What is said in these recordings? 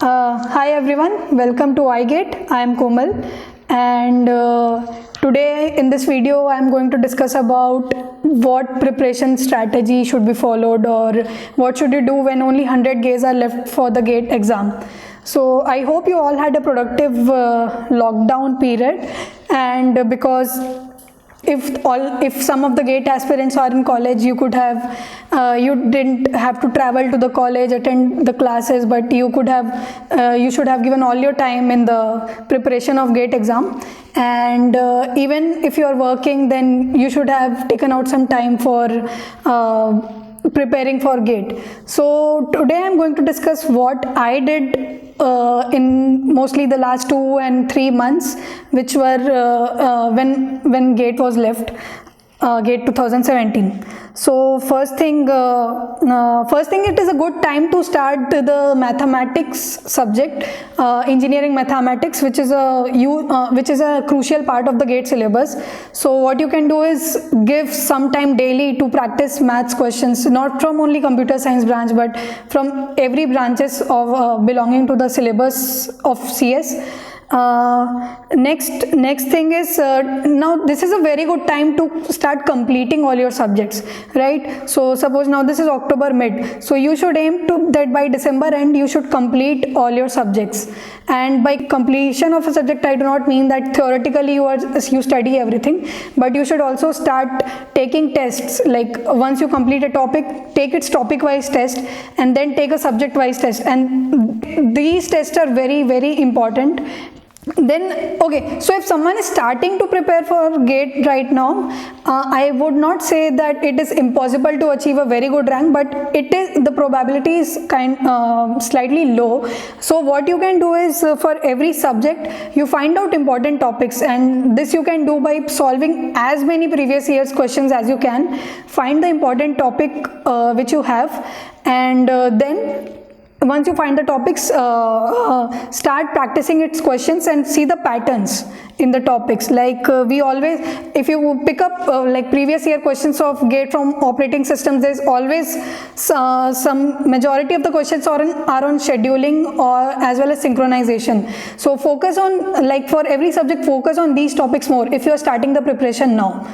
Hi everyone, welcome to igate. I am Komal, and today in this video I am going to discuss about what preparation strategy should be followed, or what should you do when only 100 days are left for the GATE exam. So I hope you all had a productive lockdown period, and because if some of the GATE aspirants are in college, you could have you didn't have to travel to the college, attend the classes, but you should have given all your time in the preparation of GATE exam. And even if you are working, then you should have taken out some time for preparing for GATE. So today I'm going to discuss what I did in mostly the last 2 and 3 months, which were when GATE was left, GATE 2017. So first thing, it is a good time to start the mathematics subject, engineering mathematics, which is a crucial part of the GATE syllabus. So what you can do is give some time daily to practice maths questions, not from only computer science branch, but from every branches of belonging to the syllabus of CS. Next thing is, now this is a very good time to start completing all your subjects, right? So suppose now this is October mid, so you should aim to that by December end you should complete all your subjects. And by completion of a subject, I do not mean that theoretically you study everything, but you should also start taking tests. Like once you complete a topic, take its topic wise test, and then take a subject wise test, and these tests are very, very important. Then okay, so if someone is starting to prepare for GATE right now, I would not say that it is impossible to achieve a very good rank, but the probability is slightly low. So what you can do is, for every subject you find out important topics, and this you can do by solving as many previous years questions as you can. Find the important topic which you have, and then once you find the topics, start practicing its questions and see the patterns in the topics. Like we always, if you pick up like previous year questions of GATE from operating systems, there's always some majority of the questions are on scheduling or as well as synchronization. So focus on, like for every subject, focus on these topics more if you are starting the preparation now.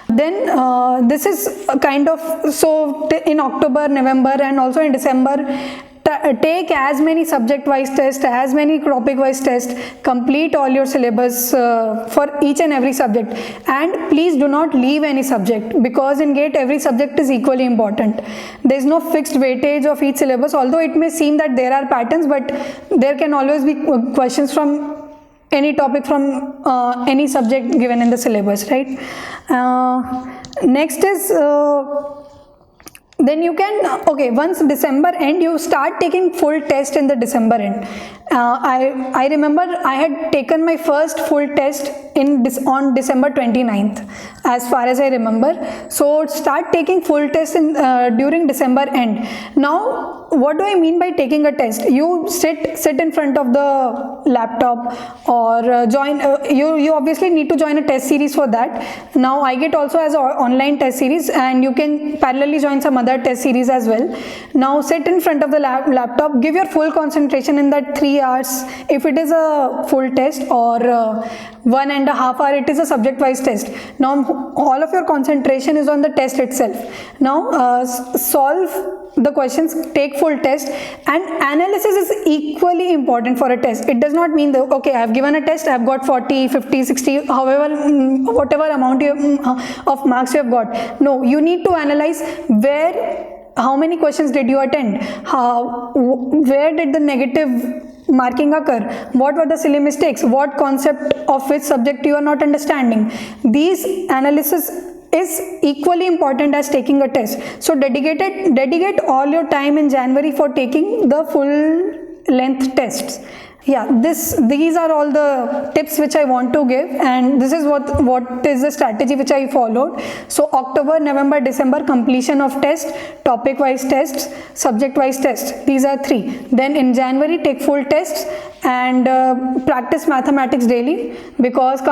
Then this is a kind of, so in October, November and also in December, take as many subject wise tests, as many topic wise tests, complete all your syllabus for each and every subject, and please do not leave any subject, because in GATE every subject is equally important. There is no fixed weightage of each syllabus, although it may seem that there are patterns, but there can always be questions from any topic from any subject given in the syllabus, right? Next is, then you can, okay, once December end, you start taking full test in the December end. I remember I had taken my first full test on December 29th, as far as I remember. So start taking full test during December end. Now what do I mean by taking a test? You sit in front of the laptop, or join, you obviously need to join a test series for that. Now igate also has an online test series, and you can parallelly join some other test series as well. Now sit in front of the laptop, give your full concentration in that 3 hours if it is a full test, or 1.5 hour it is a subject wise test. Now all of your concentration is on the test itself. Now solve the questions, take full test, and analysis is equally important for a test. It does not mean that, okay, I have given a test, I have got 40, 50, 60, however, whatever amount of marks you have got. No, you need to analyze how many questions did you attend, where did the negative marking occur, what were the silly mistakes, what concept of which subject you are not understanding. These analysis is equally important as taking a test. So dedicate all your time in January for taking the full length tests. Yeah, these are all the tips which I want to give, and this is what is the strategy which I followed. So October, November, December, completion of test, topic wise tests, subject wise tests. These are 3. Then in January, take full tests and practice mathematics daily, because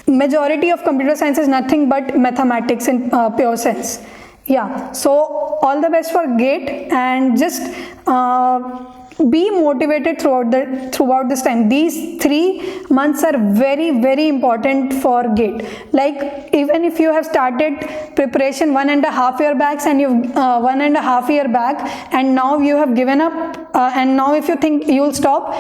majority of computer science is nothing but mathematics in pure sense. Yeah, so all the best for GATE, and just be motivated throughout this time. These 3 months are very important for GATE. Like, even if you have started preparation 1.5 year back and you've 1.5 year back, and now you have given up, and now if you think you will stop,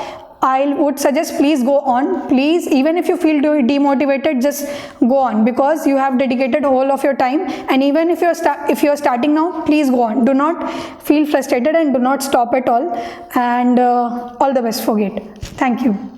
I would suggest please go on. Please, even if you feel demotivated, just go on, because you have dedicated whole of your time. And even if you're starting now, please go on. Do not feel frustrated and do not stop at all. And all the best for GATE. Thank you.